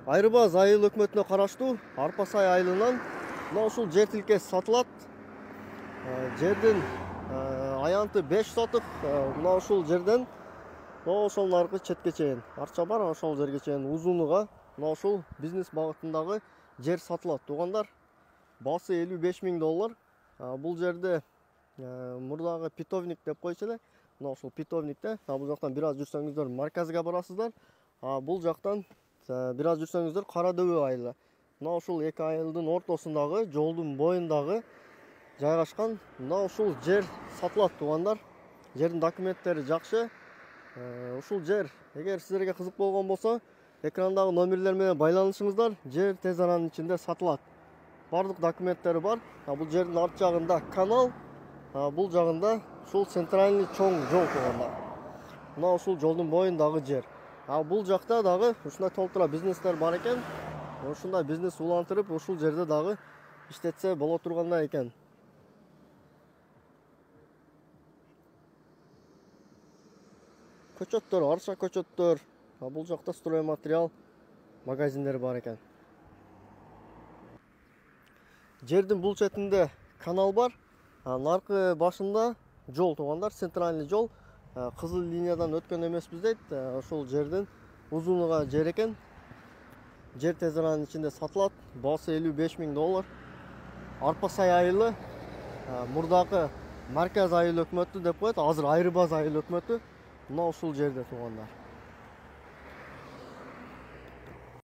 Айрыбаз айыл өкмөтүнө караштуу Арпа Сай айылынан мына ушул жер тилкеси сатылат. Жердин аянты 5 соток. Мына ушул жерден ошол наркы четке чейин арча бар, ошол жерге чейин узунуга мына ушул бизнес багытындагы жер сатылат. Туугандар, баасы $55.000. Бул жерде мурдагы питовник деп койчу эле. Мына ушул питовникте, бул жактан бир аз жүрсөңүздөр марказга барасыздар. Бул жактан бир аз жүрсөңүздөр Кара Дөбө айылы. Мына ушул эки айылдын ортосундагы жолдун боюндагы жайгашкан мына ушул жер сатылат, туугандар. Жердин документтери жакшы. Ушул жер, эгер сиздерге кызык болгон болсо, экрандагы номерлер менен байланышыңыздар. Жер тез аранын ичинде сатылат. Бардык документтери бар. Бул жердин арт жагында канал, бул жагында ушул центральный чоң жол, туугандар. Мына ушул жолдун боюндагы жер. Бул жакта дагы ушундай толтура бизнестер бар экен. Ушундай бизнес улантырып, ушул жерде дагы иштетсе боло тургандай экен. Көчөттөр, арча көчөттөр. Бул жакта стройматериал магазиндери бар экен. Жердин бул четинде канал бар. Наркы башында жол, туугандар, центральный жол. Кызыл линиядан өткөн эмеспиз дейт. Ошол жердин узунуга жер экен. Жер тез аранын ичинде сатылат. Баасы $55.000. Арпа Сай айылы, мурдагы Марказ айыл өкмөтү деп коет. Азыр Айрыбаз айыл өкмөтү. Мына ушул жерде, туугандар.